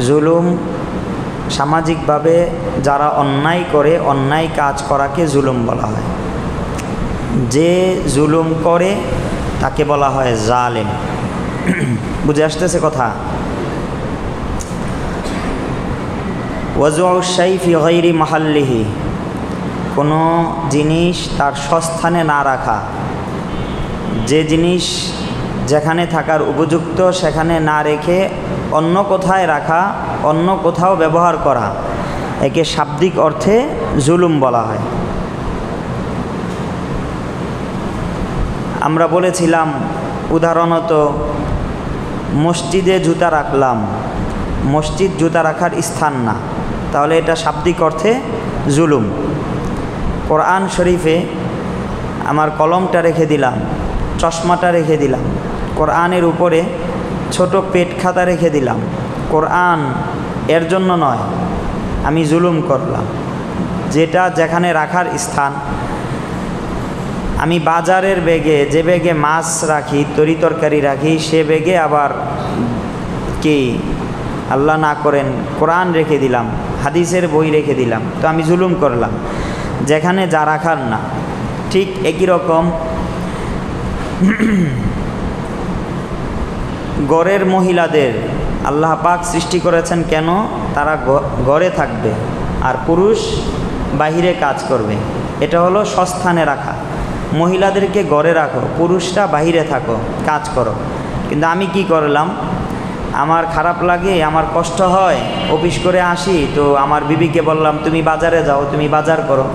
জুলুম সামাজিকভাবে যারা অন্যায় করে, অন্যায় কাজ করাকে জুলুম বলা হয়। যে জুলুম করে তাকে বলা হয় জালেম। বুঝে আসতেছে কথা? ওয়াজউ শাই ফি গায়রি মাহাল্লিহি, কোনো জিনিস তার স্বস্থানে না রাখা, যে জিনিস যেখানে থাকার উপযুক্ত সেখানে না রেখে অন্য কোথায় রাখা, অন্য কোথাও ব্যবহার করা, একে শাব্দিক অর্থে জুলুম বলা হয়। আমরা বলেছিলাম উদাহরণত মসজিদে জুতা রাখলাম, মসজিদ জুতা রাখার স্থান না, তাহলে এটা শাব্দিক অর্থে জুলুম। কোরআন শরীফে আমার কলমটা রেখে দিলাম, চশমাটা রেখে দিলাম, কোরআনের উপরে ছোট পেট খাতা রেখে দিলাম, কোরআন এর জন্য নয়, আমি জুলুম করলাম। যেটা যেখানে রাখার স্থান, আমি বাজারের ব্যাগে যে ব্যাগে মাছ রাখি, তরি তরকারি রাখি, সে ব্যাগে আবার কি আল্লাহ না করেন কোরআন রেখে দিলাম, হাদিসের বই রেখে দিলাম, তো আমি জুলুম করলাম, যেখানে যা রাখার না। ঠিক একই রকম ঘরের মহিলাদের আল্লাহ পাক সৃষ্টি করেছেন কেন? তারা ঘরে থাকবে আর পুরুষ বাহিরে কাজ করবে। এটা হলো স্বস্থানে রাখা। মহিলাদেরকে ঘরে রাখো, পুরুষরা বাহিরে থাকো, কাজ করো। কিন্তু আমি কি করলাম, আমার খারাপ লাগে, আমার কষ্ট হয়, অফিস করে আসি, তো আমার বিবিকে বললাম তুমি বাজারে যাও, তুমি বাজার করো।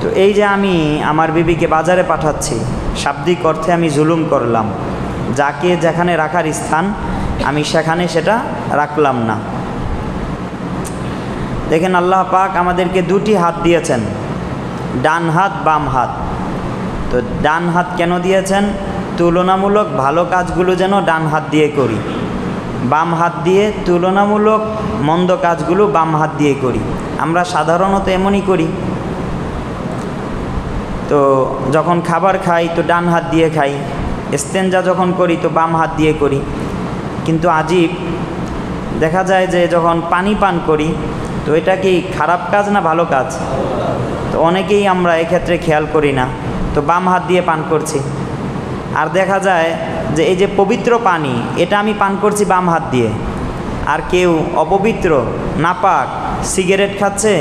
তো এই যে আমি আমার বিবিকে বাজারে পাঠাচ্ছি, শাব্দিক অর্থে আমি জুলুম করলাম। যাকে যেখানে রাখার স্থান আমি সেখানে সেটা রাখলাম না। দেখেন আল্লাহ পাক আমাদেরকে দুটি হাত দিয়েছেন, ডান হাত বাম হাত। তো ডান হাত কেন দিয়েছেন? তুলনামূলক ভালো কাজগুলো যেন ডান হাত দিয়ে করি, বাম হাত দিয়ে তুলনামূলক মন্দ কাজগুলো বাম হাত দিয়ে করি। আমরা সাধারণত এমনই করি। তো যখন খাবার খাই তো ডান হাত দিয়ে খাই, ইস্তেঞ্জা যখন করি তো বাম হাত দিয়ে করি। কিন্তু আজীব দেখা যায় যে যখন পানি পান করি তো এটা কি খারাপ কাজ না ভালো কাজ? তো অনেকেই আমরা এক্ষেত্রে খেয়াল করি না, তো বাম হাত দিয়ে পান করছি। আর দেখা যায় যে এই যে পবিত্র পানি, এটা আমি পান করছি বাম হাত দিয়ে, আর কেউ অপবিত্র নাপাক সিগারেট খাচ্ছে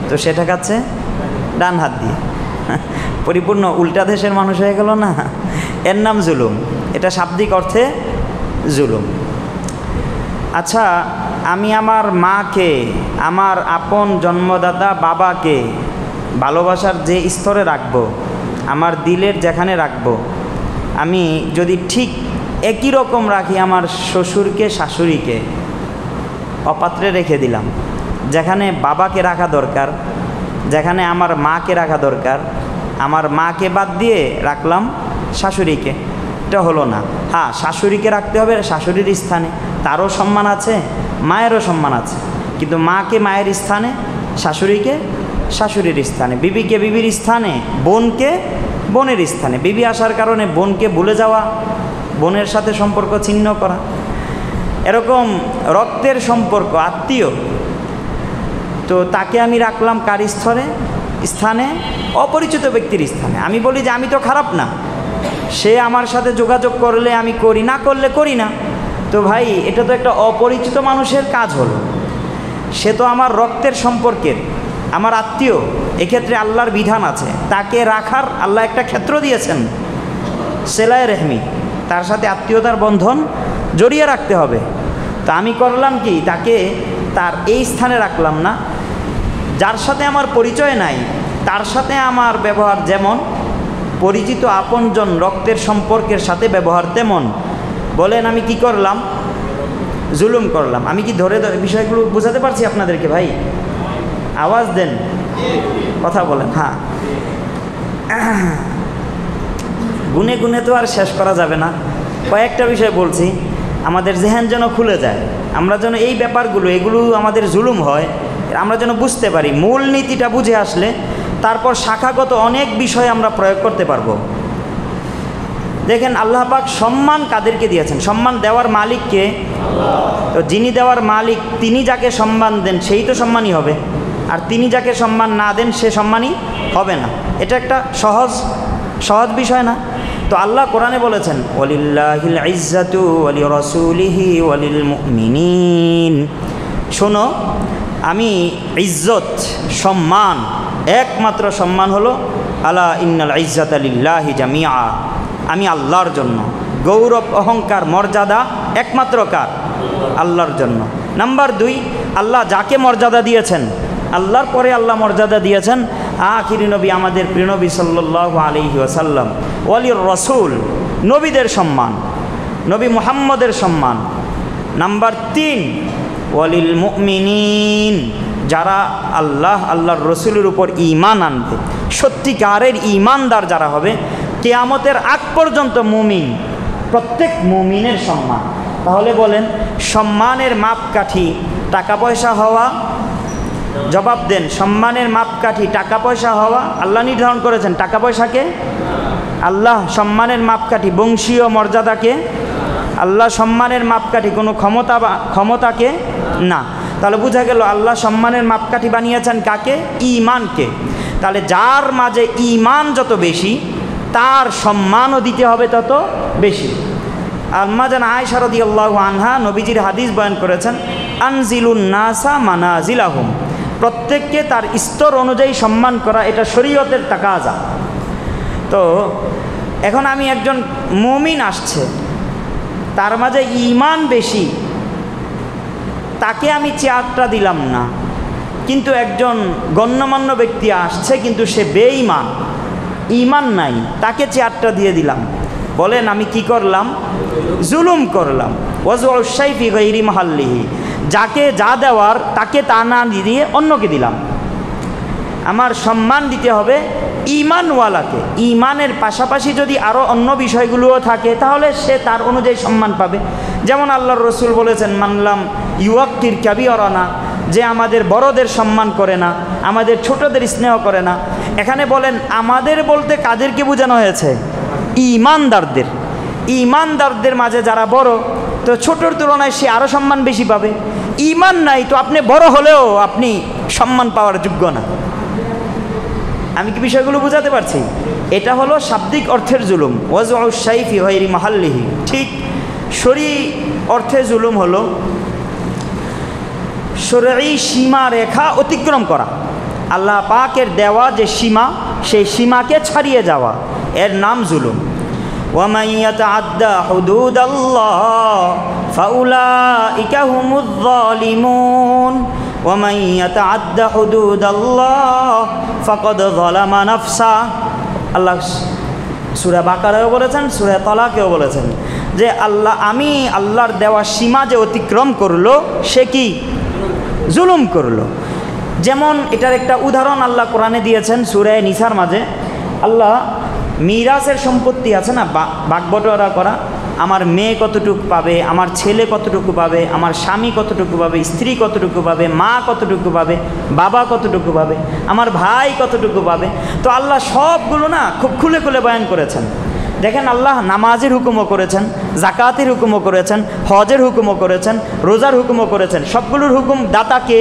তো সেটা খাচ্ছে ডান হাত দিয়ে। পরিপূর্ণ উল্টা দেশের মানুষ হয়ে গেল না? এর নাম জুলুম। এটা শাব্দিক অর্থে জুলুম। আচ্ছা, আমি আমার মাকে, আমার আপন জন্মদাতা বাবাকে ভালোবাসার যে স্তরে রাখবো, আমার দিলের যেখানে রাখবো, আমি যদি ঠিক একই রকম রাখি আমার শ্বশুরকে শাশুড়িকে, অপাত্রে রেখে দিলাম, যেখানে বাবাকে রাখা দরকার, যেখানে আমার মাকে রাখা দরকার, আমার মাকে বাদ দিয়ে রাখলাম শাশুড়িকে, এটা হলো না। হ্যাঁ, শাশুড়িকে রাখতে হবে শাশুড়ির স্থানে, তারও সম্মান আছে, মায়েরও সম্মান আছে, কিন্তু মাকে মায়ের স্থানে, শাশুড়িকে শাশুড়ির স্থানে, বিবিকে বিবির স্থানে, বোনকে বোনের স্থানে। বিবি আসার কারণে বোনকে ভুলে যাওয়া, বোনের সাথে সম্পর্ক ছিন্ন করা, এরকম রক্তের সম্পর্ক, আত্মীয়, তো তাকে আমি রাখলাম কার স্থানে? অপরিচিত ব্যক্তির স্থানে। আমি বলি যে আমি তো খারাপ না, সে আমার সাথে যোগাযোগ করলে আমি করি, না করলে করি না। তো ভাই, এটা তো একটা অপরিচিত মানুষের কাজ হলো, সে তো আমার রক্তের সম্পর্কের, আমার আত্মীয়। এক্ষেত্রে আল্লাহর বিধান আছে, তাকে রাখার আল্লাহ একটা ক্ষেত্র দিয়েছেন, সেলায়ে রেহমি, তার সাথে আত্মীয়তার বন্ধন জড়িয়ে রাখতে হবে। তা আমি করলাম কি, তাকে তার এই স্থানে রাখলাম না। যার সাথে আমার পরিচয় নাই তার সাথে আমার ব্যবহার যেমন, পরিচিত আপনজন রক্তের সম্পর্কের সাথে ব্যবহার তেমন। বলেন আমি কি করলাম? জুলুম করলাম। আমি কি ধরে বিষয়গুলো বোঝাতে পারছি আপনাদেরকে? ভাই আওয়াজ দেন, কথা বলেন। হ্যাঁ, গুনে গুনে তো আর শেষ করা যাবে না। কয়েকটা বিষয় বলছি, আমাদের জেহেন যেন খুলে যায়, আমরা যেন এই ব্যাপারগুলো, এগুলো আমাদের জুলুম হয়, আমরা যেন বুঝতে পারি। মূল নীতিটা বুঝে আসলে তারপর শাখাগত অনেক বিষয় আমরা প্রয়োগ করতে পারবো। দেখেন আল্লাহ পাক সম্মান কাদেরকে দিয়েছেন? সম্মান দেওয়ার মালিককে? তো যিনি দেওয়ার মালিক তিনি যাকে সম্মান দেন সেই তো সম্মানই হবে, আর তিনি যাকে সম্মান না দেন সে সম্মানই হবে না। এটা একটা সহজ বিষয় না? তো আল্লাহ কোরআনে বলেছেন ওয়ালিল্লাহিল ইজ্জাতু ওয়ালি রাসূলিহি ওয়ালিল মুমিনিন। শোনো, আমি ইজ্জত সম্মান, একমাত্র সম্মান হলো আলা ইন্নাল ইজ্জাতা লিল্লাহি জামিআ, আমি আল্লাহর জন্য। গৌরব অহংকার মর্যাদা একমাত্র কার? আল্লাহর জন্য। নাম্বার 2, আল্লাহ যাকে মর্যাদা দিয়েছেন, আল্লাহর পরে আল্লাহ মর্যাদা দিয়েছেন আখিরি নবী আমাদের প্রিয় নবী সাল্লাল্লাহু আলাইহি ওয়াসাল্লাম। ওয়ালির রাসূল, নবীদের সম্মান, নবী মুহাম্মদের সম্মান। নাম্বার 3, ওয়ালিল মুমিনিন, যারা আল্লাহর রসুলের উপর ঈমান আনবে, সত্যিকারের ঈমানদার যারা হবে, কিয়ামতের আগ পর্যন্ত মুমিন, প্রত্যেক মুমিনের সম্মান। তাহলে বলেন, সম্মানের মাপকাঠি টাকা পয়সা হওয়া? জবাব দেন, সম্মানের মাপকাঠি টাকা পয়সা হওয়া? আল্লাহ নির্ধারণ করেছেন টাকা পয়সাকে? আল্লাহ সম্মানের মাপকাঠি বংশীয় মর্যাদাকে? আল্লাহ সম্মানের মাপকাঠি কোনো ক্ষমতাকে না। তাহলে বোঝা গেল আল্লাহ সম্মানের মাপকাঠি বানিয়েছেন কাকে? ঈমানকে। তাহলে যার মাঝে ঈমান যত বেশি তার সম্মানও দিতে হবে তত বেশি। আম্মা জান আয়েশা রাদিয়াল্লাহু আনহা নবীজির হাদিস বয়ান করেছেন, আনজিলুন নাসা মানাজিলাহুম, প্রত্যেককে তার স্তর অনুযায়ী সম্মান করা, এটা শরীয়তের তাকাজা। তো এখন আমি একজন মুমিন আসছে, তার মাঝে ঈমান বেশি, তাকে আমি চেয়ারটা দিলাম না। কিন্তু একজন গণ্যমান্য ব্যক্তি আসছে কিন্তু সে বেঈমান, ঈমান নাই, তাকে চেয়ারটা দিয়ে দিলাম। বলেন আমি কি করলাম? জুলুম করলাম। ওয়াজউল শাইফি গায়রি মাহাল্লিহি, যাকে যা দেওয়ার তাকে তা না দিয়ে অন্যকে দিলাম। আমার সম্মান দিতে হবে ঈমানওয়ালাকে। ঈমানের পাশাপাশি যদি আরও অন্য বিষয়গুলোও থাকে তাহলে সে তার অনুযায়ী সম্মান পাবে। যেমন আল্লাহর রসুল বলেছেন, মানলাম ইউয়াক্কির কাবিরানা, যে আমাদের বড়দের সম্মান করে না, আমাদের ছোটদের স্নেহ করে না। এখানে বলেন আমাদের বলতে কাদেরকে বোঝানো হয়েছে? ঈমানদারদের। ঈমানদারদের মাঝে যারা বড়, তো ছোটর তুলনায় সে আরও সম্মান বেশি পাবে। ঈমান নাই তো আপনি বড় হলেও আপনি সম্মান পাওয়ার যোগ্য না। আমি কি বিষয়গুলো বোঝাতে পারছি? এটা হলো শাব্দিক অর্থের জুলুম, ওয়াজউল শাইফি গায়রি মাহাল্লিহি। ঠিক শরী অর্থে জুলুম হলো শরঈ সীমা রেখা অতিক্রম করা। আল্লাহ পাকের দেওয়া যে সীমা, সেই সীমাকে ছাড়িয়ে যাওয়া, এর নাম জুলুম। ওয়ামান ইয়াতাআদ্দা হুদুদাল্লাহ ফাউলাইকা হুমুয যালিমুন ওয়ামান ইয়াতাআদ্দা হুদুদাল্লাহ ফাকাদ যালামা নাফসা। আল্লাহ সূরা বাকারায়ও বলেছেন, সূরা তালাকেও বলেছেন যে আমি আল্লাহর দেওয়া সীমা যে অতিক্রম করলো সে কি? জুলুম করলো। যেমন এটার একটা উদাহরণ আল্লাহ কোরআনে দিয়েছেন সূরা নিসার মাঝে। আল্লাহ মিরাসের সম্পত্তি আছে না, ভাগবটোয়ারা করা, আমার মেয়ে কতটুকু পাবে, আমার ছেলে কতটুকু পাবে, আমার স্বামী কতটুকু পাবে, স্ত্রী কতটুকু পাবে, মা কতটুকু পাবে, বাবা কতটুকু পাবে, আমার ভাই কতটুকু পাবে। তো আল্লাহ সবগুলো না খুব খুলে খুলে বয়ান করেছেন। দেখেন আল্লাহ নামাজের হুকুমও করেছেন, জাকাতের হুকুমও করেছেন, হজের হুকুমও করেছেন, রোজার হুকুমও করেছেন। সবগুলোর হুকুম দাতাকে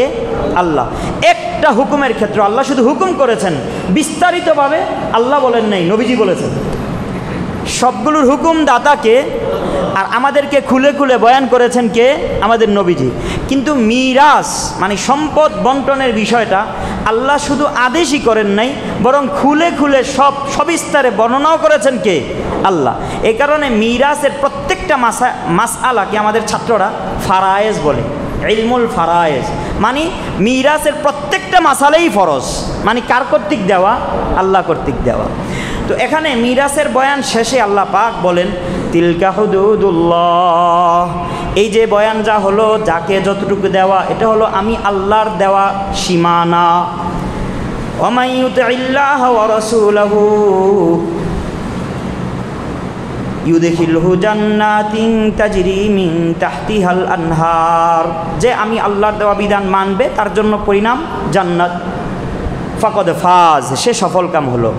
আল্লাহ। একটা হুকুমের ক্ষেত্রে আল্লাহ শুধু হুকুম করেছেন বিস্তারিতভাবে, আল্লাহ বলেন নাই, নবীজি বলেছেন। সবগুলোর হুকুম দাতাকে, আর আমাদেরকে খুলে খুলে বয়ান করেছেন কে? আমাদের নবীজি। কিন্তু মিরাস মানে সম্পদ বন্টনের বিষয়টা আল্লাহ শুধু আদেশই করেন নাই, বরং খুলে খুলে সবিস্তারে বর্ণনাও করেছেন কে? আল্লাহ। এই কারণে মিরাসের প্রত্যেকটা মাসআলাকে আমাদের ছাত্ররা ফারায়েজ বলে, ইলমুল ফারায়েজ। মানে মিরাসের প্রত্যেকটা মাসালাই ফরজ, মানে কার কর্তৃক দেওয়া? আল্লাহ কর্তৃক দেওয়া। তো এখানে মিরাসের বয়ান শেষে আল্লাহ পাক বলেন তিলকা হুদুদুল্লাহ, এই যে বয়ান যা হলো, যাকে যতটুকু দেওয়া, এটা হলো আমি আল্লাহর দেওয়া সীমানা। ওয়া ইউতিল্লাহ ওয়া রাসূলহু ইউদখিলহু জান্নাতিন তাজরি মিন তাহতিহাল আনহার, যে আমি আল্লাহর দেওয়া বিধান মানবে তার জন্য পরিণাম জান্নাত। ফাকাদ ফাজ, সে সফলকাম হলো।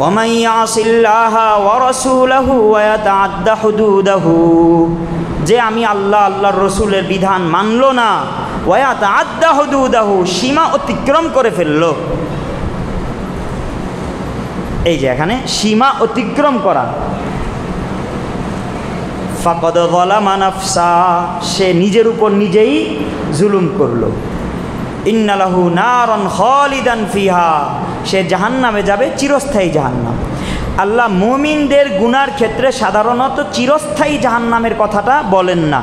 ওয়া মান ইয়াসিল্লাহা ওয়া রাসূলহু ওয়া ইয়াতাআদ্দা হুদুদাহু, যে আমি আল্লাহর রসুলের বিধান মানল না, ওয়ায়াতাআদ্দা হুদুদাহু, সীমা অতিক্রম করে ফেলল। এই যে এখানে সীমা অতিক্রম করা। ফাকাদ যালামা নাফসা, সে নিজের উপর নিজেই জুলুম করল। ইন্না লাহু নারান খালিদান ফিহা, সে জাহান্নামে যাবে, চিরস্থায়ী জাহান্নাম। আল্লাহ মুমিনদের গুনার ক্ষেত্রে সাধারণত চিরস্থায়ী জাহান্নামের কথাটা বলেন না।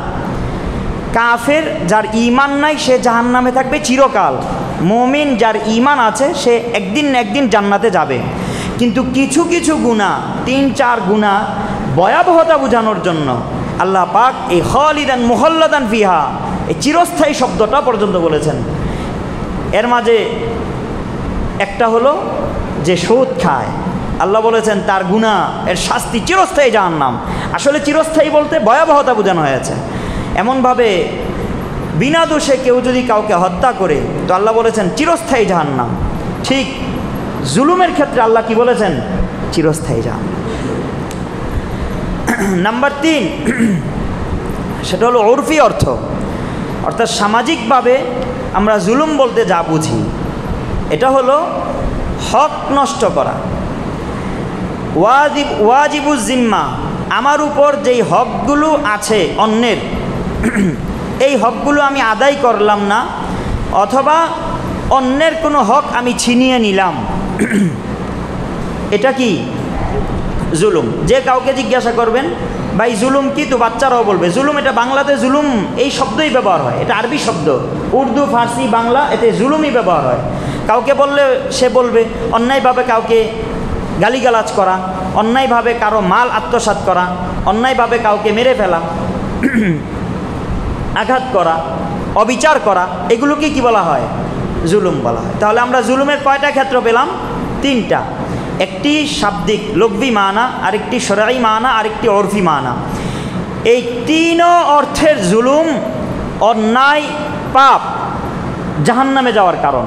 কাফের যার ঈমান নাই সে জাহান্নামে থাকবে চিরকাল, মুমিন যার ঈমান আছে সে একদিন না একদিন জান্নাতে যাবে। কিন্তু কিছু কিছু গুনাহ, 3-4 গুনাহ ভয়াবহতা বোঝানোর জন্য আল্লাহ পাক এই খালিদান মুখাল্লাদান ফিহা, এই চিরস্থায়ী শব্দটা পর্যন্ত বলেছেন। এর মাঝে একটা হলো যে সুদ খায়, আল্লাহ বলেছেন তার গুনাহ, এর শাস্তি চিরস্থায়ী জাহান্নাম। আসলে চিরস্থায়ী বলতে ভয়াবহতা বোঝানো হয়েছে। এমনভাবে বিনা দোষে কেউ যদি কাউকে হত্যা করে তো আল্লাহ বলেছেন চিরস্থায়ী জাহান্নাম। ঠিক জুলুমের ক্ষেত্রে আল্লাহ কি বলেছেন? চিরস্থায়ী জাহান্নাম। নাম্বার 3, সেটা হলো উরফি অর্থ, অর্থাৎ সামাজিকভাবে আমরা জুলুম বলতে যা বুঝি এটা হলো হক নষ্ট করা। ওয়াজিবুজ জিম্মা, আমার উপর যেই হকগুলো আছে অন্যের, এই হকগুলো আমি আদায় করলাম না, অথবা অন্যের কোনো হক আমি ছিনিয়ে নিলাম, এটা কি জুলুম। যে কাউকে জিজ্ঞাসা করবেন ভাই জুলুম কি, তো বাচ্চারাও বলবে জুলুম। এটা বাংলাতে জুলুম এই শব্দই ব্যবহার হয়, এটা আরবি শব্দ, উর্দু ফার্সি বাংলা এতে জুলুমই ব্যবহার হয়। কাউকে বললে সে বলবে অন্যায়ভাবে কাউকে গালিগালাজ করা, অন্যায়ভাবে কারো মাল আত্মসাৎ করা, অন্যায়ভাবে কাউকে মেরে ফেলা, আঘাত করা, অবিচার করা, এগুলোকে কি বলা হয়? জুলুম বলা হয়। তাহলে আমরা জুলুমের কয়টা ক্ষেত্র পেলাম? 3টা। একটি শাব্দিক লঘবি মানা, আরেকটি শরঈ মানা, আরেকটি উরফি মানা। এই 3 অর্থের জুলুম, অন্যায়, পাপ, জাহান্নামে যাওয়ার কারণ।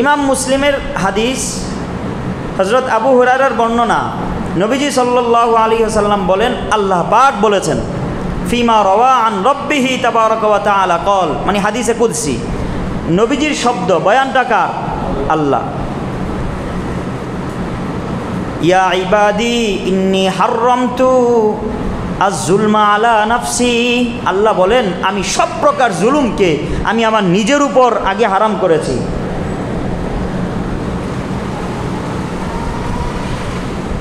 ইমাম মুসলিমের হাদিস, হযরত আবু হুরায়রার বর্ণনা, নবীজি সাল্লাল্লাহু আলাইহি ওয়াসাল্লাম বলেন, আল্লাহ পাক বলেছেন ফিমা রাওয়া আন রাব্বিহি তাবারাকা ওয়া তাআলা কল, মানে হাদিসে কুদসি, নবীজির শব্দ, বয়ানটা কার? আল্লাহ। ইয়া ইবাদি ইন্নী হাররামতু আয-যুলমা আলা নাফসি, আল্লাহ বলেন আমি সব প্রকার জুলুমকে আমি আমার নিজের উপর আগে হারাম করেছি।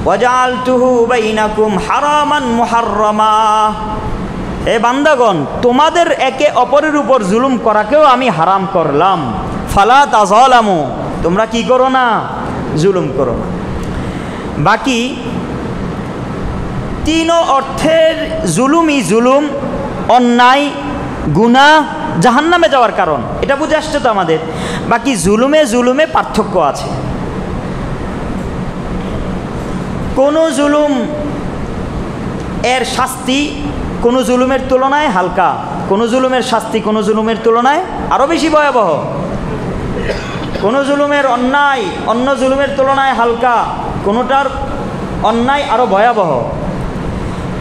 ওয়াজআলতুহু বাইনাকুম হারামান মুহাররামা, হে বান্দাগণ তোমাদের একে অপরের উপর জুলুম করাকেও আমি হারাম করলাম। ফালা তাযালামু, তোমরা কি করো না? জুলুম করো না। বাকি 3 অর্থের জুলুমই জুলুম, অন্যায়, গুনাহ, জাহান্নামে যাওয়ার কারণ, এটা বুঝে আসছে তো আমাদের। বাকি জুলুমে জুলুমে পার্থক্য আছে। কোনো জুলুম এর শাস্তি কোনো জুলুমের তুলনায় হালকা, কোনো জুলুমের শাস্তি কোনো জুলুমের তুলনায় আরও বেশি ভয়াবহ। কোনো জুলুমের অন্যায় অন্য জুলুমের তুলনায় হালকা, কোনোটার অন্যায় আরও ভয়াবহ।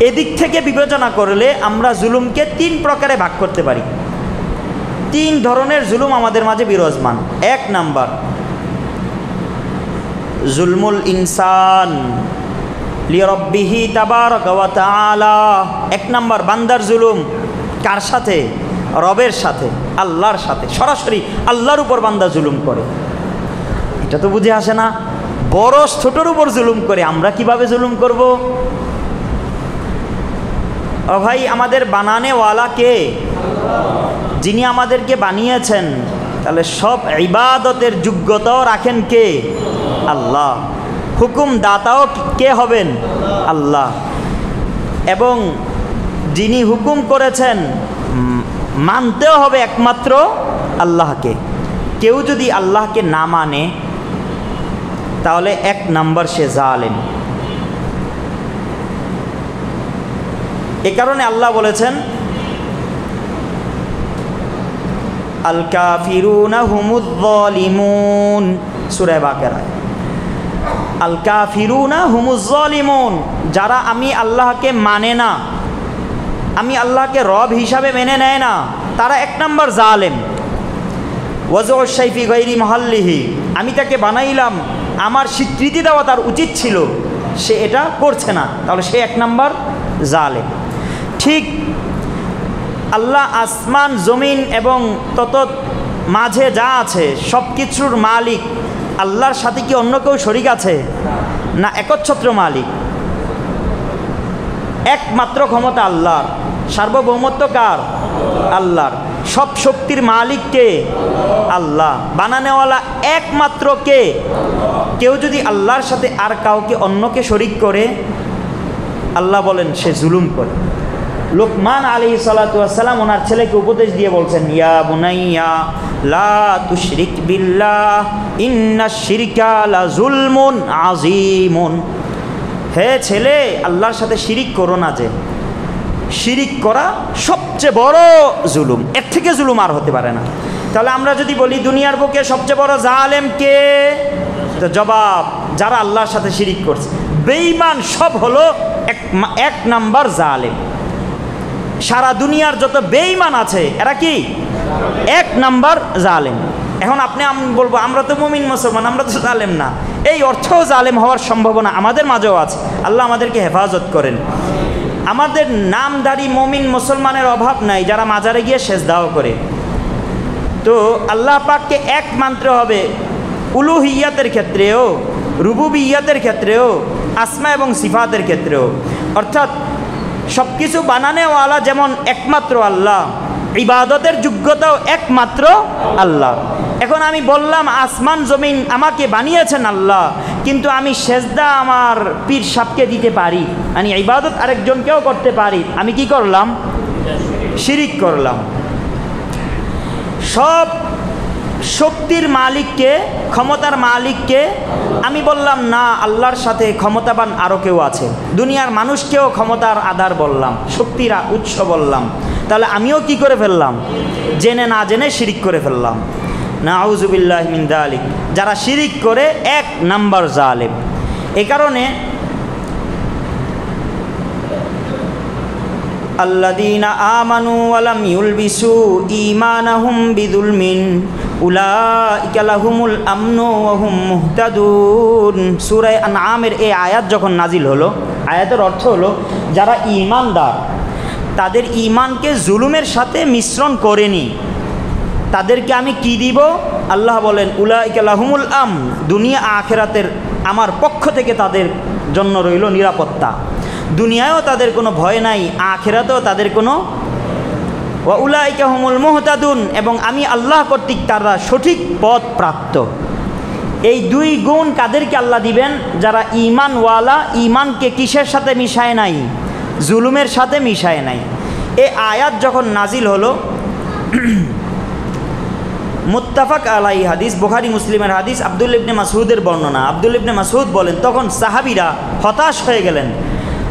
এদিক থেকে বিবেচনা করলে আমরা জুলুমকে 3 প্রকারে ভাগ করতে পারি। 3 ধরনের জুলুম আমাদের মাঝে বিরাজমান। 1 নাম্বার জুলমুল ইনসান লিরাব্বিহি তাবারাকা ওয়া তাআলা। 1 নাম্বার বান্দার জুলুম, কার সাথে? রবের সাথে, আল্লাহর সাথে, সরাসরি আল্লাহর উপর বান্দা জুলুম করে। এটা তো বুঝে আসে না। বড় ছোটর উপর জুলুম করে, আমরা কিভাবে জুলুম করব? ও ভাই, আমাদের বানানেওয়ালা কে? যিনি আমাদেরকে বানিয়েছেন। তাহলে সব ইবাদতের যোগ্যতাও রাখেন কে? আল্লাহ। হুকুম দাতাও কে হবেন? আল্লাহ। এবং যিনি হুকুম করেছেন মানতেও হবে একমাত্র আল্লাহকে। কেউ যদি আল্লাহকে না মানে তাহলে 1 নাম্বার সে জালেম। এ কারণে আল্লাহ বলেছেন আল কাফিরুনা হুমুয যালিমুন, সূরা বাকারা। আল কাফিরুনা হুমুজ জালিমুন, যারা আমি আল্লাহকে মানে না, আমি আল্লাহকে রব হিসাবে মেনে নেয় না, তারা 1 নম্বর জালেম। ওয়াজু শাইফি গায়রি মাহাল্লিহি, আমি তাকে বানাইলাম, আমার স্বীকৃতি দেওয়া তার উচিত ছিল, সে এটা করছে না, তাহলে সে 1 নম্বর জালেম। ঠিক আল্লাহ আসমান জমিন এবং তত মাঝে যা আছে সব কিছুর মালিক, আল্লাহর সাথে কি অন্য কেউ শরিক আছে? না, একচ্ছত্র মালিক, একমাত্র ক্ষমতা আল্লাহর, সার্বভৌমত্ব কার? আল্লাহর। সব শক্তির মালিক কে? আল্লাহ। বানানেওয়ালা একমাত্র কে? কেউ যদি আল্লাহর সাথে আর কাউকে অন্যকে শরিক করে, আল্লাহ বলেন সে জুলুম করে। লোকমান আলাইহিস সালাতু ওয়াস সালাম ওনার ছেলেকে উপদেশ দিয়ে বলছেন, ইয়া বুনাইয়া লা তুশরিক বিল্লাহ ইন্নাশ শিরকা লা যুলমুন আযীমুন। হে ছেলে, আল্লাহর সাথে শিরিক করো না, যে শিরিক করা সবচেয়ে বড় জুলুম, এর থেকে জুলুম আর হতে পারে না। তাহলে আমরা যদি বলি দুনিয়ার বুকে সবচেয়ে বড় জালেম কে, তো জবাব যারা আল্লাহর সাথে শিরিক করছে, বেঈমান সব হলো 1 নম্বর জালেম। সারা দুনিয়ার যত বেঈমান আছে এরা কি 1 নম্বর জালেম। এখন আপনি বলবো আমরা তো মুমিন মুসলমান, আমরা তো জালেম না, এই অর্থেও জালেম হওয়ার সম্ভাবনা আমাদের মাঝেও আছে। আল্লাহ আমাদেরকে হেফাজত করেন। আমাদের নামধারী মুমিন মুসলমানের অভাব নাই যারা মাজারে গিয়ে সেজদাও করে। তো আল্লাহ পাককে এক মানতে হবে উলুহিয়াতের ক্ষেত্রেও, রুবুবিয়াতের ক্ষেত্রেও, আসমা এবং সিফাতের ক্ষেত্রেও। অর্থাৎ সব কিছু বানানেওয়ালা যেমন একমাত্র আল্লাহ, ইবাদতের যোগ্যতাও একমাত্র আল্লাহ। এখন আমি বললাম আসমান জমিন আমাকে বানিয়েছেন আল্লাহ, কিন্তু আমি সেজদা আমার পীর সাহেবকে দিতে পারি, আমি ইবাদত আরেকজনকেও করতে পারি, আমি কি করলাম? শিরিক করলাম। সব শক্তির মালিককে, ক্ষমতার মালিককে আমি বললাম না, আল্লাহর সাথে ক্ষমতাবান আরও কেউ আছে, দুনিয়ার মানুষকেও ক্ষমতার আধার বললাম, শক্তির উৎস বললাম, তাহলে আমিও কি করে ফেললাম? জেনে না জেনে শিরিক করে ফেললাম। নাউযুবিল্লাহি মিন যালিক। যারা শিরিক করে 1 নম্বর জালেম। এই কারণে আল্লাযীনা আমানু ওয়া লাম ইউলবিসু ঈমানাহুম বিযুলমিন উলাইকা লাহুমুল আমনু ওয়া হুম মুহতাদুন। সূরা আনআমের এই আয়াত যখন নাজিল হলো, আয়াতের অর্থ হলো যারা ঈমানদার, তাদের ঈমানকে জুলুমের সাথে মিশ্রণ করেনি, তাদেরকে আমি কি দিব? আল্লাহ বলেন উলাইকা লাহুমুল আমন, দুনিয়া আখিরাতের আমার পক্ষ থেকে তাদের জন্য রইল নিরাপত্তা। দুনিয়ায়ও তাদের কোনো ভয় নাই, আখিরাতেও তাদের কোনো, ওয়া উলাইকা হুমুল মুহতাদুন, এবং আমি আল্লাহ কর্তৃক তারা সঠিক পথ প্রাপ্ত। এই 2 গুণ কাদেরকে আল্লাহ দিবেন? যারা ঈমানওয়ালা, ঈমানকে কিসের সাথে মিশায় নাই? জুলুমের সাথে মিশায় নাই। এই আয়াত যখন নাজিল হলো, মুত্তাফাক আলাই হাদিস, বুখারী মুসলিমের হাদিস, আব্দুল্লাহ ইবনে মাসউদের বর্ণনা। আব্দুল্লাহ ইবনে মাসউদ বলেন, তখন সাহাবীরা হতাশ হয়ে গেলেন,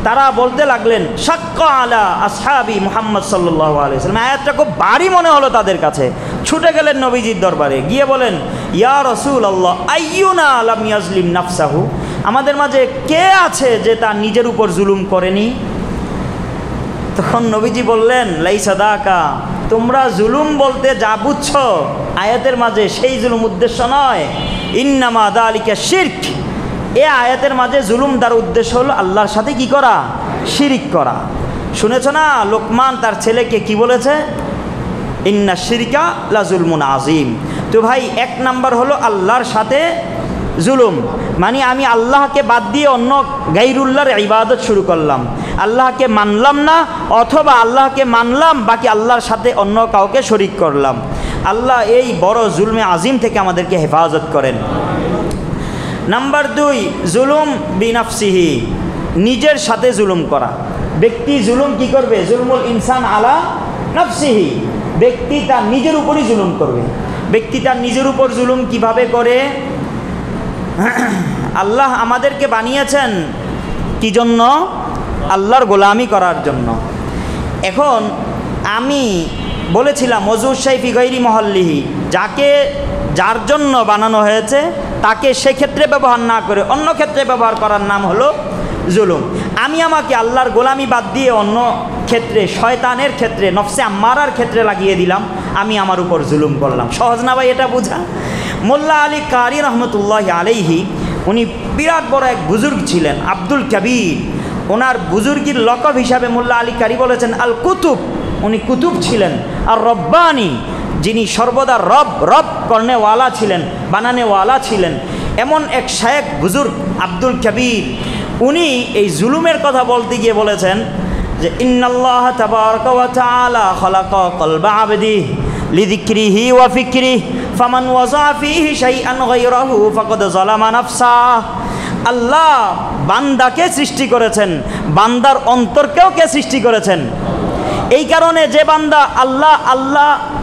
তারা বলতে লাগলেন শাক্কা আলা আসহাবি মুহাম্মদ সাল্লাল্লাহু আলাইহি ওয়াসাল্লাম। আয়াতটা খুব ভারী মনে হলো তাদের কাছে, ছুটে গেলেন নবীজির দরবারে, গিয়ে বলেন ইয়া রাসূলুল্লাহ আইয়ুনা লাম ইয়াজলিম নাফসাহু, আমাদের মাঝে কে আছে যে তার নিজের উপর জুলুম করেনি? তখন নবীজি বললেন লাইসা দাকা, তোমরা জুলুম বলতে যা বুঝছো আয়াতের মাঝে সেই জুলুম উদ্দেশ্য নয়, ইন্নামা যালিকা শিরক। এ আয়াতের মাঝে জুলুম তার উদ্দেশ্য হলো আল্লাহর সাথে কি করা? শিরিক করা। শুনেছো না লোকমান তার ছেলেকে কি বলেছে? ইন্না শিরকা লা যুলমুন আযীম। তো ভাই 1 নাম্বার হলো আল্লাহর সাথে জুলুম, মানে আমি আল্লাহকে বাদ দিয়ে অন্য গায়রুল্লাহর ইবাদত শুরু করলাম, আল্লাহকে মানলাম না, অথবা আল্লাহকে মানলাম বাকি আল্লাহর সাথে অন্য কাউকে শরীক করলাম। আল্লাহ এই বড় জুলমে আজিম থেকে আমাদেরকে হেফাজত করেন। নাম্বার 2, জুলুম বিনাফসিহি, নিজের সাথে জুলুম করা। ব্যক্তি জুলুম কি করবে? জুলমুল ইনসান আলা নাফসিহি, ব্যক্তি তার নিজের উপরই জুলুম করবে। ব্যক্তি তার নিজের উপর জুলুম কিভাবে করে? আল্লাহ আমাদেরকে বানিয়েছেন কি জন্য? আল্লাহর গোলামি করার জন্য। এখন আমি বলেছিলাম ওয়াজু শাইফি গায়রি মহল্লিহি, যার জন্য বানানো হয়েছে তাকে সেক্ষেত্রে ব্যবহার না করে অন্য ক্ষেত্রে ব্যবহার করার নাম হলো জুলুম। আমি আমাকে আল্লাহর গোলামি বাদ দিয়ে অন্য ক্ষেত্রে, শয়তানের ক্ষেত্রে, নফসে আম্মারার ক্ষেত্রে লাগিয়ে দিলাম, আমি আমার উপর জুলুম করলাম। সহজ না ভাই এটা বোঝা? মোল্লা আলী কারি রহমতুল্লাহ আলাইহি উনি বিরাট বড় এক বুজুর্গ ছিলেন, আব্দুল কবির। ওনার বুজুর্গির লকব হিসাবে মোল্লা আলী কারি বলেছেন আল কুতুব। উনি কুতুব ছিলেন। আর রব্বানি, যিনি সর্বদা রব রব করনেওয়ালা ছিলেন, বানানেওয়ালা ছিলেন, এমন এক শায়েখ বুজুর্গ আব্দুল কবির। উনি এই জুলুমের কথা বলতে গিয়ে বলেছেন যে ইন্নাল্লাহ তাবারাকা ওয়া তাআলা খালাকা কলবা আবদিহি লিযিকরিহি ওয়া ফিকরিহি ফামান ওয়াজা ফীহি শাইআন গায়রাহু ফাকাদ যালামা নাফসাহ। আল্লাহ বান্দাকে সৃষ্টি করেছেন, বান্দার অন্তরকেও কে সৃষ্টি করেছেন? এই কারণে যে বান্দা আল্লাহ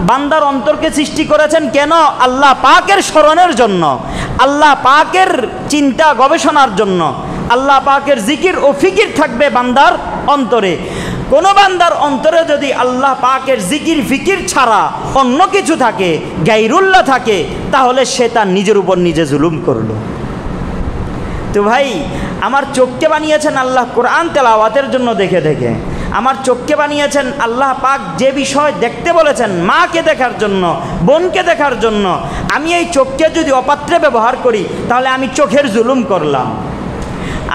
বান্দার অন্তরকে সৃষ্টি করেছেন কেন? আল্লাহ পাকের স্মরণের জন্য, আল্লাহ পাকের চিন্তা গবেষণার জন্য। আল্লাহ পাকের জিকির ও ফিকির থাকবে বান্দার অন্তরে। কোনো বান্দার অন্তরে যদি আল্লাহ পাকের জিকির ফিকির ছাড়া অন্য কিছু থাকে, গায়রুল্লাহ থাকে, তাহলে সে তার নিজের উপর নিজে জুলুম করল। তো ভাই, আমার চোখকে বানিয়েছেন আল্লাহ কোরআন তেলাওয়াতের জন্য দেখে দেখে। আমার চোখকে বানিয়েছেন আল্লাহ পাক যে বিষয় দেখতে বলেছেন, মাকে দেখার জন্য, বোনকে দেখার জন্য। আমি এই চোখকে যদি অপাত্রে ব্যবহার করি, তাহলে আমি চোখের জুলুম করলাম।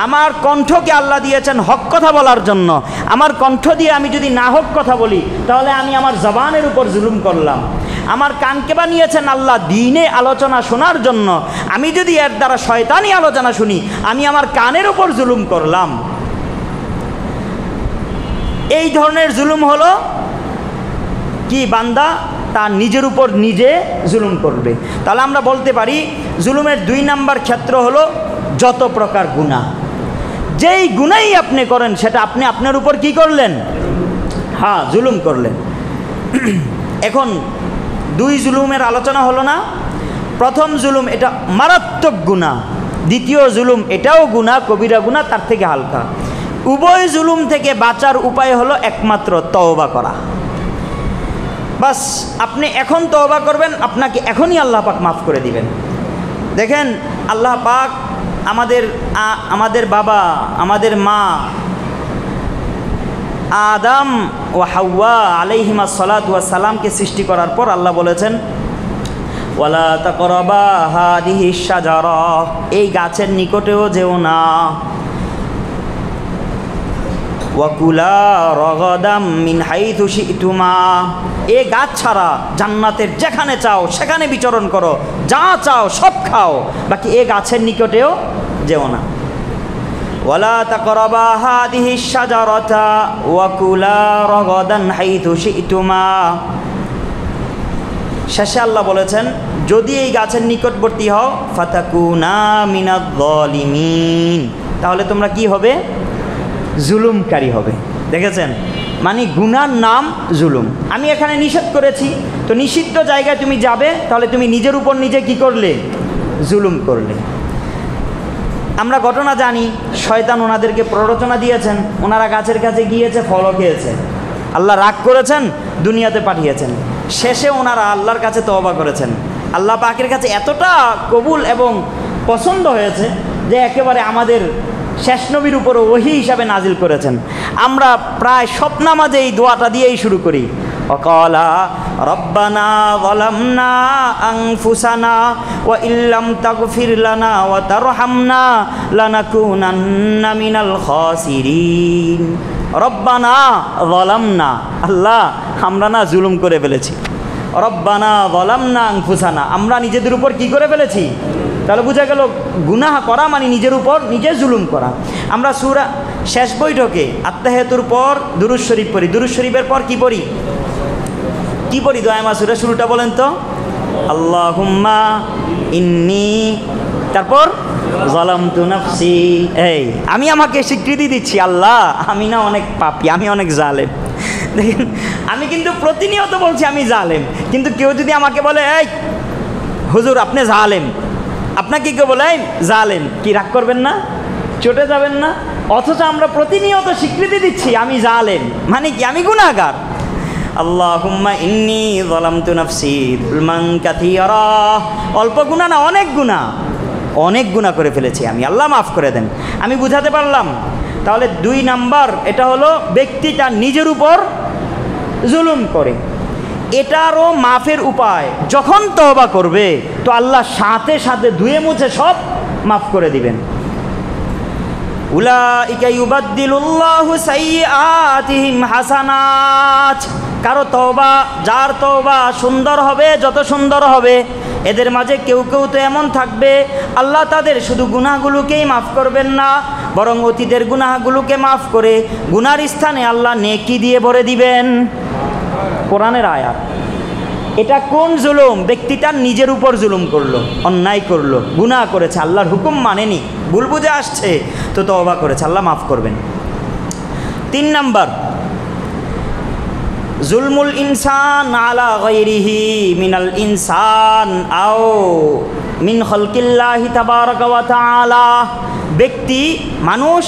আমার কণ্ঠকে আল্লাহ দিয়েছেন হক কথা বলার জন্য। আমার কণ্ঠ দিয়ে আমি যদি না হক কথা বলি, তাহলে আমি আমার জবানের উপর জুলুম করলাম। আমার কানকে বানিয়েছেন আল্লাহ দ্বীনে আলোচনা শোনার জন্য। আমি যদি এর দ্বারা শয়তানি আলোচনা শুনি, আমি আমার কানের উপর জুলুম করলাম। এই ধরনের জুলুম হলো কি? বান্দা তার নিজের উপর নিজে জুলুম করবে। তাহলে আমরা বলতে পারি জুলুমের 2 নাম্বার ক্ষেত্র হলো যত প্রকার গুনাহ। যেই গুনাহই আপনি করেন, সেটা আপনি আপনার উপর কি করলেন? হ্যাঁ, জুলুম করলেন। এখন 2 জুলুমের আলোচনা হলো না। প্রথম জুলুম এটা মারাত্মক গুনাহ, দ্বিতীয় জুলুম এটাও গুনাহ, কবিরা গুনাহ, তার থেকে হালকা। উভয় জুলুম থেকে বাঁচার উপায় হলো একমাত্র তওবা করা। বাস আপনি এখন তওবা করবেন, আপনাকে এখনই আল্লাহ পাক মাফ করে দিবেন। দেখেন আল্লাহ পাক আমাদের বাবা, আমাদের মা আদম ও হাওয়া আলাইহিমাস সালাতু ওয়াস সালামকে সৃষ্টি করার পর আল্লাহ বলেছেন ওয়ালা তাকরাবা হাদিহিশ শাজারা, এই গাছের নিকটেও যেও না। ওয়াকুলা রগাদাম মিন হাইথু শি'তুমা, এই গাছ ছাড়া জান্নাতের যেখানে চাও সেখানে বিচরণ করো, যা চাও সব খাও, বাকি এই গাছের নিকটেও যেও না। ওয়ালা তাকরাবা হাদিহিশ শাজারাতা ওয়াকুলা রগাদান হাইথু শি'তুমা। শেষে আল্লাহ বলেছেন যদি এই গাছের নিকটবর্তী হও ফাতাকুনা মিনাজ যালিমিন, তাহলে তোমরা কি হবে? জুলুমকারী হবে। দেখেছেন, মানে গুনার নাম জুলুম। আমি এখানে নিষেধ করেছি, তো নিষিদ্ধ জায়গায় তুমি যাবে, তাহলে তুমি নিজের উপর নিজে কি করলে? জুলুম করলে। আমরা ঘটনা জানি, শয়তান ওনাদেরকে প্ররোচনা দিয়েছেন, ওনারা গাছের কাছে গিয়েছে, ফলও খেয়েছে, আল্লাহ রাগ করেছেন, দুনিয়াতে পাঠিয়েছেন। শেষে ওনারা আল্লাহর কাছে তওবা করেছেন। আল্লাহ পাকের কাছে এতটা কবুল এবং পছন্দ হয়েছে যে একেবারে আমাদের শেষ নবীর উপরও ওহী হিসাবে নাজিল করেছেন। আমরা প্রায় সব নামাজে এই দোয়াটা দিয়েই শুরু করি, ওয়াকালা রব্বানা যালামনা আনফুসানা ওয়া ইল্লাম তাগফির লানা ওয়া তারহামনা লানাকুনান্না মিনাল খাসিরিন। রব্বানা যালামনা, আল্লাহ আমরা না জুলুম করে ফেলেছি। রব্বানা যালামনা আনফুসানা, আমরা নিজেদের উপর কি করে ফেলেছি? তাহলে বোঝা গেল গুনাহ করা মানে নিজের উপর নিজে জুলুম করা। আমরা সূরা শেষ বৈঠকে আত্তাহিয়াতুর পর দুরূদ শরীফ পড়ি, দুরূদ শরীফের পর কি পড়ি? কি পড়ি? দোয়া মাসুরা শুরুটা বলেন তো, আল্লাহুম্মা ইন্নী, তারপর যালামতু নাফসি। এই আমি আমাকে স্বীকৃতি দিচ্ছি, আল্লাহ আমি না অনেক পাপী, আমি অনেক জালেম। দেখেন, আমি কিন্তু প্রতিনিয়ত বলছি আমি জালেম, কিন্তু কেউ যদি আমাকে বলে এই হুজুর আপনি জালেম, আপনাকে কেউ বলে জালেম, কি রাগ করবেন না? চটে যাবেন না? অথচ আমরা প্রতিনিয়ত স্বীকৃতি দিচ্ছি আমি জালেম, মানে কি? আমি গুনাহগার। আল্লাহুম্মা ইন্নী যালামতু নাফসি যুলমান কাসীরা, অল্প গুনাহ না, অনেক গুনাহ। অনেক গুনাহ করে ফেলেছি আমি, আল্লাহ মাফ করে দেন। আমি বুঝাতে পারলাম? তাহলে 2 নাম্বার এটা হলো ব্যক্তি তার নিজের উপর জুলুম করে। এটারও মাফের উপায়, যখন তওবা করবে তো আল্লাহ সাথে সাথে ধুয়ে মুছে সব মাফ করে দিবেন। উলাইকা ইউবাদদিলুল্লাহু সাইয়্যাতিহিম হাসানাত। কারো তওবা, যার তওবা সুন্দর হবে, যত সুন্দর হবে, এদের মাঝে কেউ কেউ তো এমন থাকবে আল্লাহ তাদের শুধু গুনাহগুলোকেই মাফ করবেন না, বরং অতীতের গুনাহগুলোকে মাফ করে গুনার স্থানে আল্লাহ নেকি দিয়ে ভরে দিবেন। কোরআনের আয়াত। এটা কোন জুলুম? ব্যক্তিটা নিজের উপর জুলুম করলো, অন্যায় করলো, গুনাহ করেছে, আল্লাহর হুকুম মানেনি, ভুল বুঝে আসছে, তো তওবা করেছে, আল্লাহ মাফ করবেন। 3 নাম্বার, জুলমুল ইনসান আলা গায়রিহি মিনাল ইনসান আও মিন খালকিল্লাহি তাবারাকা ওয়া তাআলা। ব্যক্তি, মানুষ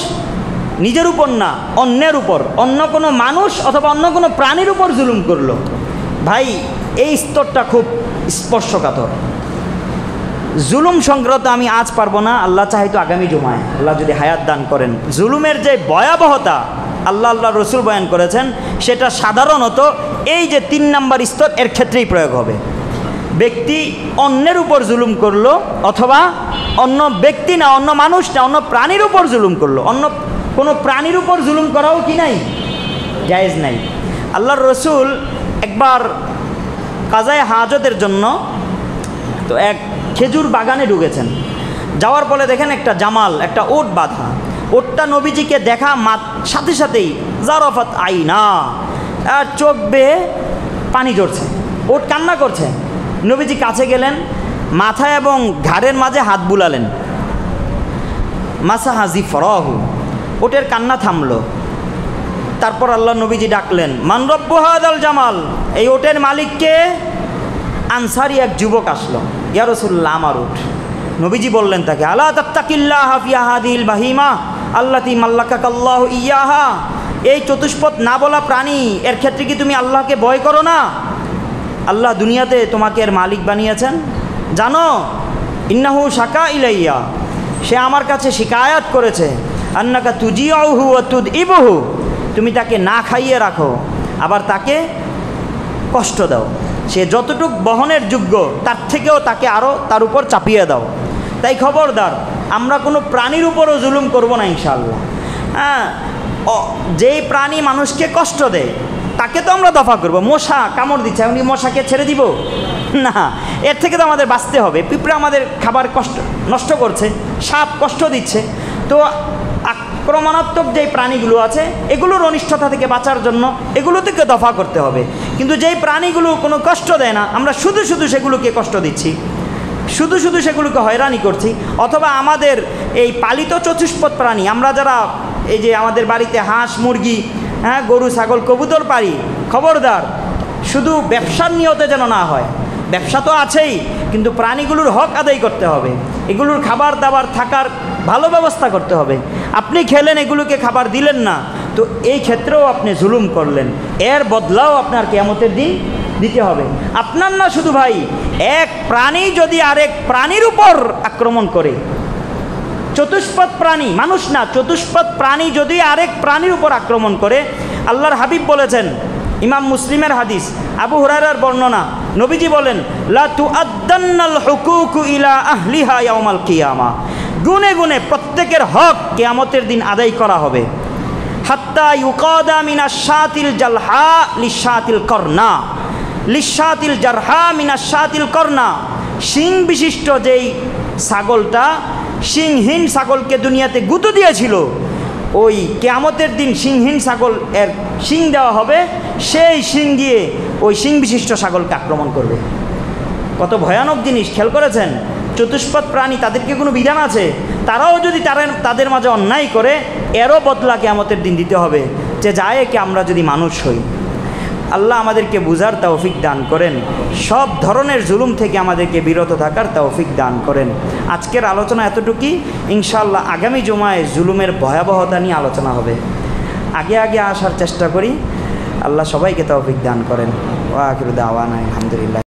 নিজের উপর না, অন্যের উপর, অন্য কোনো মানুষ অথবা অন্য কোনো প্রাণীর উপর জুলুম করলো। ভাই, এই স্তরটা খুব স্পর্শকাতর। জুলুম সংক্রান্ত আমি আজ পারবো না, আল্লাহ চাইতো আগামী জুমায়, আল্লাহ যদি হায়াত দান করেন। জুলুমের যে ভয়াবহতা আল্লাহ রসুল বয়ান করেছেন, সেটা সাধারণত এই যে 3 নাম্বার স্তর, এর ক্ষেত্রেই প্রয়োগ হবে। ব্যক্তি অন্যের উপর জুলুম করলো, অথবা অন্য ব্যক্তি না, অন্য মানুষ না, অন্য প্রাণীর উপর জুলুম করলো। অন্য কোনো প্রাণীর উপর জুলুম করাও কি নাই, জায়েজ নাই। আল্লাহর রসুল একবার কাজায়ে হাজতের জন্য তো এক খেজুর বাগানে ঢুকেছেন। যাওয়ার পরে দেখেন একটা জামাল, একটা ওট বাঁধা। ওটটা নবীজিকে দেখা সাথে সাথেই জারফাত আইনা, আর চোখ বেয়ে পানি ঝরছে, ওট কান্না করছে। নবীজি কাছে গেলেন, মাথা এবং ঘাড়ের মাঝে হাত বুলালেন। মাসাহা জিফরাহু, ওটের কান্না থামলো। তারপর আল্লাহ নবীজি ডাকলেন, মান রব্বু হাদাল জামাল, এই ওটের মালিককে? আনসারি এক যুবক আসলো, ইয়া রাসূলুল্লাহ, আমার উট। নবীজি বললেন তাকে, আলা তাত্তাকিল্লাহ ফি হাদিল বাহিমা আল্লাতী মাল্লাকাকাল্লাহু ইয়াহা। এই চতুষ্পদ না বলা প্রাণী, এর ক্ষেত্রে কি তুমি আল্লাহকে ভয় করো না? আল্লাহ দুনিয়াতে তোমাকে এর মালিক বানিয়েছেন, জানো? ইন্নাহু শাকা ইলাইয়া, সে আমার কাছে শিকায়াত করেছে, আন্নাকা তুজিউহু ওয়া তুদইবুহু, তুমি তাকে না খাইয়ে রাখো, আবার তাকে কষ্ট দাও। সে যতটুক বহনের যোগ্য তার থেকেও তাকে আরও তার উপর চাপিয়ে দাও। তাই খবরদার, আমরা কোনো প্রাণীর উপরও জুলুম করব না ইনশাআল্লাহ। হ্যাঁ, যেই প্রাণী মানুষকে কষ্ট দেয় তাকে তো আমরা দফা করব। মশা কামড় দিচ্ছে, এমনি মশাকে ছেড়ে দিব না, এর থেকে তো আমাদের বাঁচতে হবে। পিঁপড়া আমাদের খাবার কষ্ট নষ্ট করছে, সাপ কষ্ট দিচ্ছে, তো আক্রমণাত্মক যেই প্রাণীগুলো আছে এগুলোর অনিষ্টতা থেকে বাঁচার জন্য এগুলো থেকে দফা করতে হবে। কিন্তু যেই প্রাণীগুলো কোনো কষ্ট দেয় না, আমরা শুধু শুধু সেগুলোকে কষ্ট দিচ্ছি, শুধু শুধু সেগুলোকে হয়রানি করছি। অথবা আমাদের এই পালিত চতুষ্পদ প্রাণী, আমরা যারা এই যে আমাদের বাড়িতে হাঁস মুরগি, হ্যাঁ, গরু ছাগল কবুতর পারি, খবরদার শুধু ব্যবসার নিয়তে যেন না হয়। ব্যবসা তো আছেই, কিন্তু প্রাণীগুলোর হক আদায় করতে হবে, এগুলোর খাবার দাবার থাকার ভালো ব্যবস্থা করতে হবে। আপনি খেলেন, এগুলোকে খাবার দিলেন না, তো এই ক্ষেত্রেও আপনি জুলুম করলেন, এর বদলাও আপনার কিয়ামতের দিন দিতে হবে। আপনার না শুধু ভাই, এক প্রাণী যদি আরেক প্রাণীর উপর আক্রমণ করে, চতুষ্পদ প্রাণী, মানুষ না, চতুষ্পদ প্রাণী যদি আরেক প্রাণীর উপর আক্রমণ করে, আল্লাহর হাবিব বলেছেন, ইমাম মুসলিমের হাদিস, আবু হুরায়রার বর্ণনা, নবীজি বলেন, লা তুআদ্দান্নাল হুকুকু ইলা আহলিহা ইয়াউমাল কিয়ামা, গুনে গুনে প্রত্যেকের হক কিয়ামতের দিন আদায় করা হবে। হাত্তা ইউকাদা মিনাশ শাতিল জালহা লিশাতিল করনা, লিশাতিল জারহা মিনাশ শাতিল করনা, শিং বিশিষ্ট যেই ছাগলটা শিংহীন ছাগলকে দুনিয়াতে গুঁতো দিয়েছিল, ওই কিয়ামতের দিন শিংহীন ছাগল এর শিং দেওয়া হবে, সেই শিং দিয়ে ওই শিং বিশিষ্ট ছাগলকে আক্রমণ করবে। কত ভয়ানক জিনিস, খেয়াল করেছেন? চতুষ্পদ প্রাণী, তাদেরকে কোনো বিধান আছে? তারাও যদি তাদের মাঝে অন্যায় করে, এরও বদলা কিয়ামতের দিন দিতে হবে, যে যায় কি আমরা যদি মানুষ হই। আল্লাহ আমাদেরকে বুঝার তৌফিক দান করেন, সব ধরনের জুলুম থেকে আমাদেরকে বিরত থাকার তৌফিক দান করেন। আজকের আলোচনা এতটুকুই, ইনশাআল্লাহ আগামী জুমায় জুলুমের ভয়াবহতা নিয়ে আলোচনা হবে। আগে আগে আসার চেষ্টা করি। আল্লাহ সবাইকে তৌফিক দান করেন। ওয়া আখিরু দাওয়ানা আলহামদুলিল্লাহ।